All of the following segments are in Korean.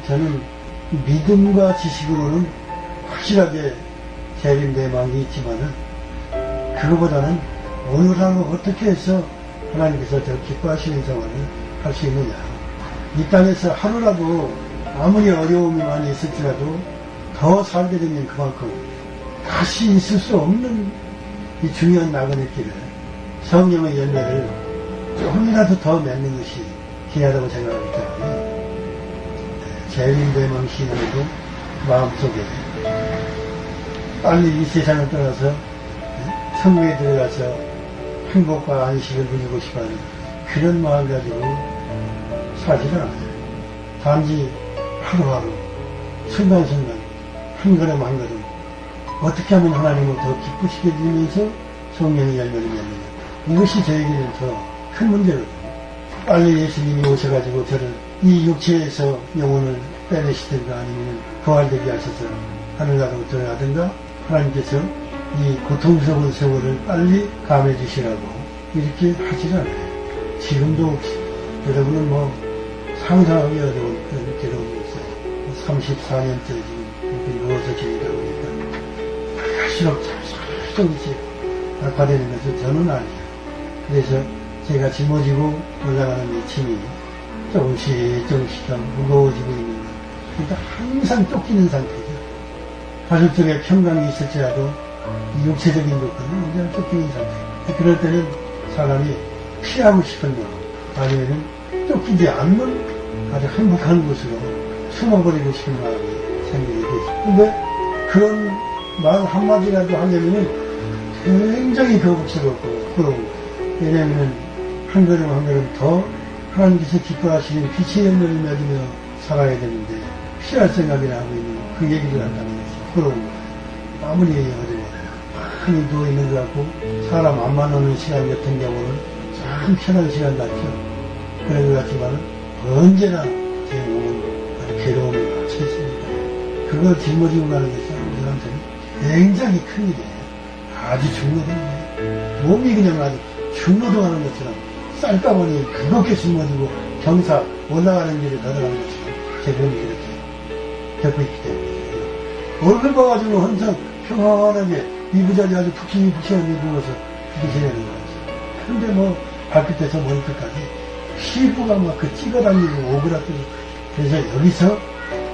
저는 믿음과 지식으로는 확실하게 재림대망이 있지만은 그거보다는 오늘 하루 어떻게 해서 하나님께서 더 기뻐하시는 생활을 할 수 있느냐. 이 땅에서 하루라도 아무리 어려움이 많이 있을지라도 더 살게 되면 그만큼 다시 있을 수 없는 이 중요한 나그네 길을 성령의 열매를 조금이라도 더 맺는 것이 귀하다고 생각하기 때문에 재림대망 신앙에도 마음속에 빨리 이 세상을 떠나서 천국에 들어가서 행복과 안식을 누리고 싶어하는 그런 마음 가지고 살지는 않아요. 단지 하루하루 순간순간 한 걸음 한 걸음 어떻게 하면 하나님을 더 기쁘시게 해주면서 성령의 열매를 맺느냐. 이것이 저에게는 더 큰 문제거든요. 빨리 예수님이 오셔가지고 저를 이 육체에서 영혼을 빼내시든가 아니면 부활되게 하셔서 하늘나라로 들어가든가 하나님께서 이 고통스러운 세월을 빨리 감해 주시라고 이렇게 하지 않아요. 지금도 여러분은 뭐 상상하기 어려운 그런 괴로움이 있어요. 34년째 지금 이렇게 누워서 지내다 보니까 갈수록 조금씩 악화되는 것을 저는 알죠. 그래서 제가 짊어지고 올라가는 이 짐이 조금씩 더 무거워지고 있는 것. 그러니까 항상 쫓기는 상태죠. 가슴 속에 평강이 있을지라도 이 육체적인 것들은 완전히 쫓기는 상태. 그럴 때는 사람이 피하고 싶은 것, 아니면 쫓기지 않는 아주 행복한 곳으로 숨어버리고 싶은 마음이 생기게 되죠. 근데 그런 말 한마디라도 하려면은 굉장히 거북스럽고 부러운 거예요. 왜냐하면 한 걸음 한 걸음 더 하나님께서 기뻐하시는 빛의 열매를 맺으며 살아야 되는데 피할 생각이나 하고 있는 그 얘기를 한다는 것이 부러운 거예요. 아무리 어려워요. 많이 누워있는 것 같고 사람 안 만나는 시간 같은 경우는 참 편한 시간 같죠. 그런 것 같지만 언제나 제 몸은 괴로움이 많이 있습니다. 그걸 짊어지고 가는 것이 우리한테는 굉장히 큰 일이에요. 아주 중노동이에요. 몸이 그냥 아주 중노동하는 것처럼 쌀가보니 그렇게 짊어지고 경사 올라가는 길을 걸어가는 것처럼 제 몸이 이렇게 겪고 있기 때문에 얼굴 봐가지고 항상 평안하게 이부자리 아주 푹신푹신하게 누워서 이렇게 지내는 거죠. 근데 뭐 발끝에서 머리끝까지 피부가 막 그 찍어당기고 오그라들고 그래서 여기서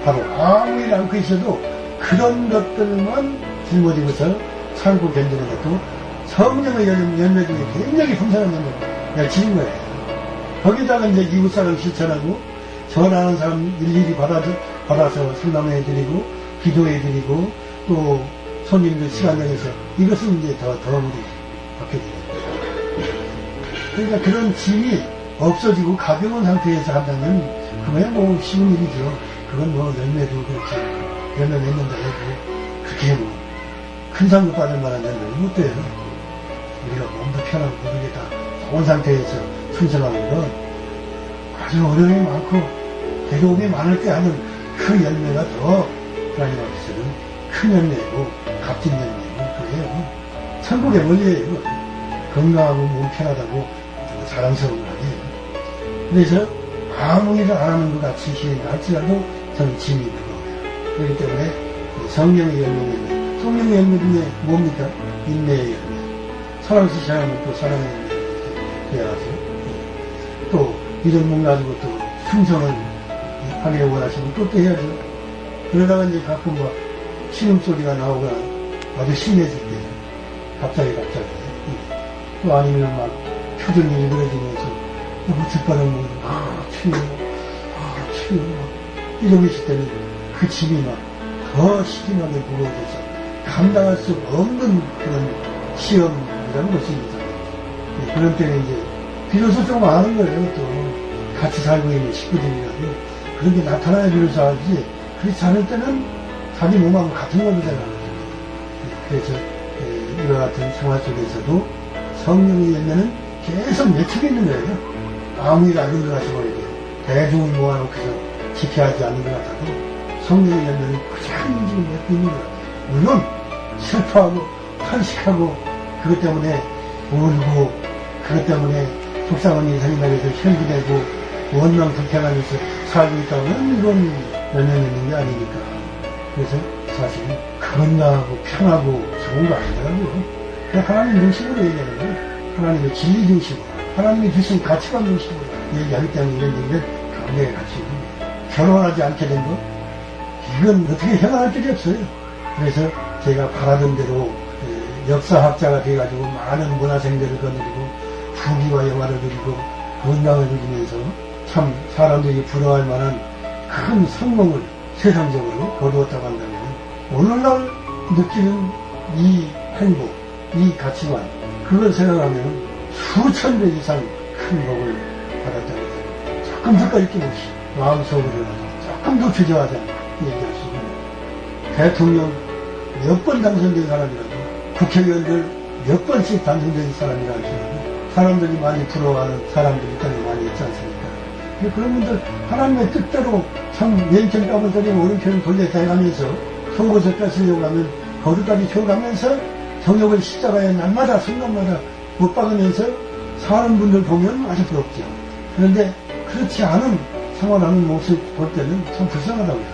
바로 아무 일 않고 있어도 그런 것들만 짊어지고서 참고 견디는 것도 성령의 열매 중에 굉장히 풍성한 열매를 지는 거예요. 거기다가 이제 이웃사람 실천하고 전하는 사람 일일이 받아서 상담해드리고 기도해드리고 또 손님들 시간 내서 이것은 이제 더 우리 받게 됩니다. 그러니까 그런 짐이 없어지고 가벼운 상태에서 한다면 그거야 뭐 쉬운 일이죠. 그건 뭐 열매도 그렇게 열매 맺는다 해도 그렇게 뭐 큰 상급 받을 만한 열매를 못 돼요. 우리가 몸도 편하고 모르게 다 좋은 상태에서 순전하는 건 아주 어려움이 많고 괴로움이 많을 때 하는 그 열매가 더 하나님 앞에서는 큰 열매고 값진 열매고 그래요. 천국의 원리예요. 건강하고 몸 편하다고 자랑스러운 거 아니에요. 그래서 아무 일을 안 하는 것 같이 할지라도 저는 짐이 무거워요. 그렇기 때문에 성령의 열매는 성령의 열매 중에 뭡니까? 인내의 열매. 사랑스 시작하면 또 사랑의 열매를 해야죠. 또 이런 몸 가지고 또 충성을 하길 원하시면 또 해야죠. 그러다가 이제 가끔 막 신음소리가 나오거나 아주 심해질 때 갑자기 또 아니면 막 표정이 일그러지면서 너무 짓바르면 추워 이러고 있을 때는 그 짐이 막 더 심하게 무거워져서 감당할 수 없는 그런 시험이라는 것이 있잖아요. 그런 때는 이제 비로소 좀 아는 거예요. 또 같이 살고 있는 식구들이라도 그런 게 나타나야 비로소 알지 그렇지 않을 때는 자기 몸하고 같은 걸로 생각하거든요. 그래서 이와 같은 생활 속에서도 성령의 열매는 계속 맺히고 있는 거예요. 아무 일 안 하는 것 같이 보이게 대중을 모아놓고서 지켜야 하지 않는 것 같아도 성령의 열매는 그냥 지금 맺고 있는 것 같아요. 물론 슬퍼하고 탄식하고 그것 때문에 울고 그것 때문에 속상한 인생이 나면서 현기되고 원망 불평하면서 살고 있다면 이건 열매 맺는 게 아니니까. 그래서 사실은 건강하고 편하고 좋은 거 아니더라고요. 하나님 중심으로 얘기하는 거예요. 하나님의 진리 중심으로, 하나님이 주신 가치관 중심으로 얘기하기 때문에 이런 얘기는 강력히 가치 있는 거예요. 결혼하지 않게 된 거, 이건 어떻게 해결할 길이 없어요. 그래서 제가 바라던 대로 역사학자가 돼가지고 많은 문화생들을 거느리고 부귀와 영화를 누리고 건강을 누리면서 참 사람들이 부러워할 만한 큰 성공을 세상적으로 거두었다고 한다면 오늘날 느끼는 이 행복, 이 가치관, 그걸 생각하면 수천 배 이상 큰 복을 받았다고 해요. 조금 더 꺾임없이 마음속으로라도 조금 더 주저하지 않고 얘기할 수 있는 대통령 몇 번 당선된 사람이라도 국회의원들 몇 번씩 당선된 사람이라 할지라도 사람들이 많이 부러워하는 사람들이 이 땅에 많이 있지 않습니까? 그런 분들 하나님의 뜻대로 참 왼편 까불거리고 오른편 돌려서 해가면서 송곳을 쓰려고 하면 거기까지 줘가면서 정욕을 십자가에 날마다 순간마다 못 박으면서 사는 분들 보면 아주 부럽죠. 그런데 그렇지 않은 생활하는 모습 볼 때는 참 불쌍하다고 해요.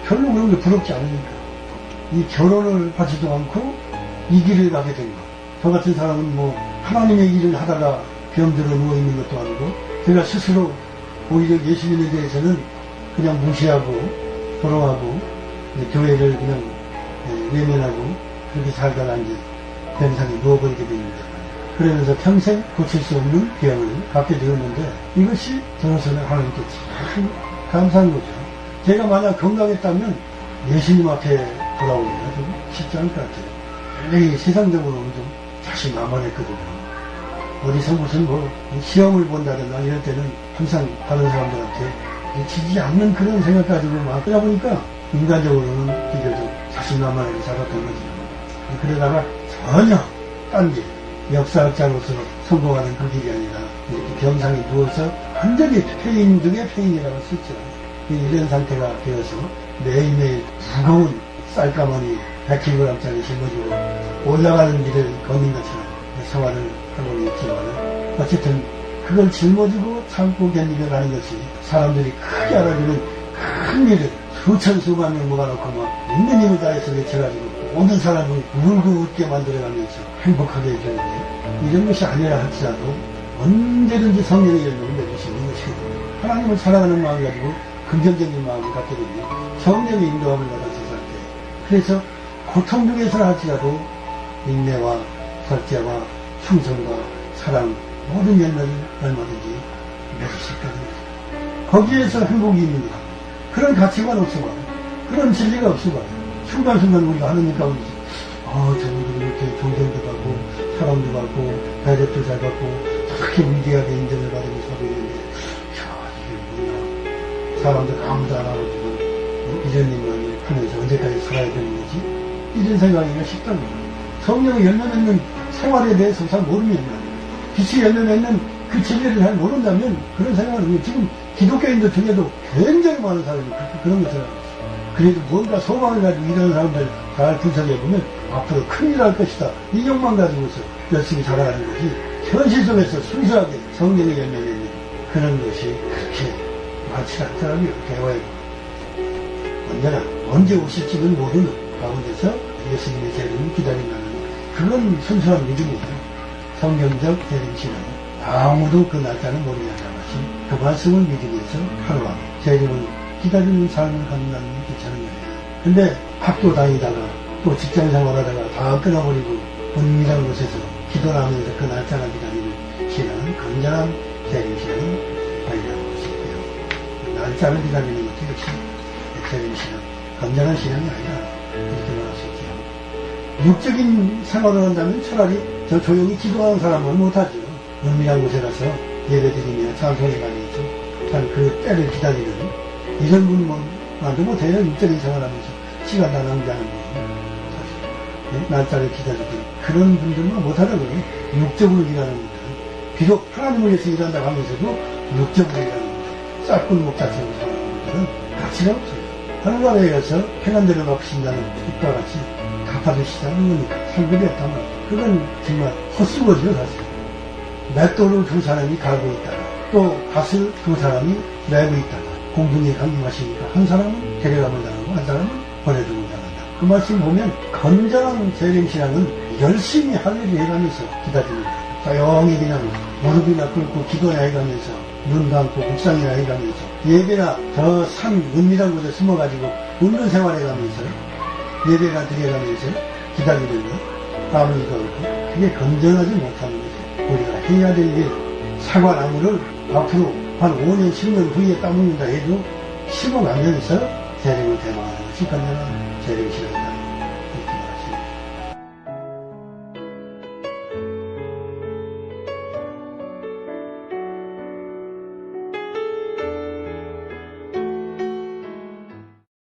별로 그런 게 부럽지 않으니까. 이 결혼을 하지도 않고 이 길을 가게 된 것. 저 같은 사람은 뭐 하나님의 일을 하다가 병들어 누워있는 것도 아니고 제가 스스로 오히려 예수님에 대해서는 그냥 무시하고 부러워하고 교회를 그냥 외면하고 그렇게 살다가 이제 병상에 누워버리게 됩니다. 그러면서 평생 고칠 수 없는 병을 갖게 되었는데 이것이 저로서는 하나님께 참 감사한 거죠. 제가 만약 건강했다면 예수님 앞에 돌아오기가 좀 쉽지 않을 것 같아요. 굉장히 세상적으로는 좀 자신만만했거든요. 어디서 무슨 뭐 시험을 본다든가 이럴 때는 항상 다른 사람들한테 지지 않는 그런 생각 가지고 막 그러다 보니까 인간적으로는 비교적 자신만만하게 살았던 거죠. 그러다가 전혀 딴 길, 역사학자로서 성공하는 그 길이 아니라 이렇게 병상에 누워서 완전히 폐인 중에 폐인이라고 썼죠. 이런 상태가 되어서 매일매일 무거운 쌀가마니 100kg짜리 짊어지고 올라가는 길을 걷는 것처럼 생활을 하고 있지만 어쨌든 그걸 짊어지고 참고 견디며 가는 것이 사람들이 크게 알아주는 큰 일을 수천 수만 명 모아놓고 막 있는 힘을 다해서 외쳐가지고 모든 사람을 울고 웃게 만들어가면서 행복하게 해주는데 이런 것이 아니라 할지라도 언제든지 성령의 열매를 맺을 수 있는 것이거든요. 하나님을 사랑하는 마음을 가지고 긍정적인 마음을 갖게 되면 성령의 인도함을 받아서 살 때 그래서 고통 중에서는 할지라도 인내와 절제와 충성과 사랑 모든 열매를 얼마든지 맺을 수 있거든요. 거기에서 행복이 있는 거다. 그런 가치관 없어봐요. 그런 진리가 없어봐요. 순간순간 우리가 하느님 가운데 저분들이 이렇게 존경도 받고 사랑도 받고 대접도 잘 받고 그렇게 위대하게 인정을 받으면서 하고 있는데 이게 뭐야. 사람들 아무도 안 알아주고 이런 일만 하면서 언제까지 살아야 되는 거지? 이런 생각이가 쉽다는 거예요. 성령의 열매 맺는 생활에 대해서 잘 모르면 빛이 열매 맺는 그 진리를 잘 모른다면 그런 생각을 하면 지금 기독교인들 중에도 굉장히 많은 사람이 그런 것을 하고 있어요. 그래도 뭔가 소망을 가지고 일하는 사람들 잘 분석해보면 앞으로 큰일 할 것이다. 이 욕망 가지고서 열심히 살아가는 거지 현실 속에서 순수하게 성령의 열매 맺는 그런 것이 그렇게 많지 않더라고요. 대화에 언제나 언제 오실지는 모르는 가운데서 예수님의 재림을 기다린다는 그런 순수한 믿음이에요. 성경적 재림신은 아무도 그 날짜는 모르게 하나마시 그 말씀을 믿으면서 하루하루 재림을 기다리는 삶을 갖는다는 게 괜찮은 거예요. 근데 학교 다니다가 또 직장 생활하다가 다 끊어버리고 은밀한 곳에서 기도하면서 그 날짜를 기다리는 신앙은 건전한 재림신앙은 아니라고 볼 수 있고요. 날짜를 기다리는 것도 역시 재림신앙, 건전한 신앙이 아니라 이렇게 말할 수 있죠. 육적인 생활을 한다면 차라리 저 조용히 기도하는 사람은 못하죠. 은밀한 곳에 가서 예배드리며 찬송해 가면서 참 그 때를 기다리는 이런 분만도 못해요. 육적인 생활하면서 시간 다 낭비하는 분. 사실 날짜를 기다리고 그런 분들만 못하다고요. 육적으로 일하는 분들. 비록 하나님을 위해서 일한다고 하면서도 육적으로 일하는 분들. 쌀꾼 목자처럼 살아가는 분들은 가치가 없어요. 하늘나라에 가서 행한대로 갚으신다는 뜻과 같이 갚아주시다는 거니까 상급이 없다면 그건 정말 헛수고죠 사실. 맷돌로 두 사람이 가고 있다가 또 밭을 두 사람이 메고 있다가 공중에 강림하시니까 한 사람은 데려가면 당하고 한 사람은 보내주고 당한다. 그 말씀 보면 건전한 재림신앙은 열심히 할 일을 해가면서 기다립니다. 조용히 그냥 무릎이나 꿇고 기도나 해가면서 눈 감고 묵상이나 해가면서 예배나 저 산 은밀한 곳에 숨어가지고 웃는 생활해가면서 예배나 드려가면서 기다리는 것 아무 일도 없고 그게 건전하지 못하는 거죠. 우리가 해야 될 일 사과나무를 앞으로 한 5년 10년 후에 따먹는다 해도 심어가면서 재림을 대망하는 것이 건전한 재림신앙입니다.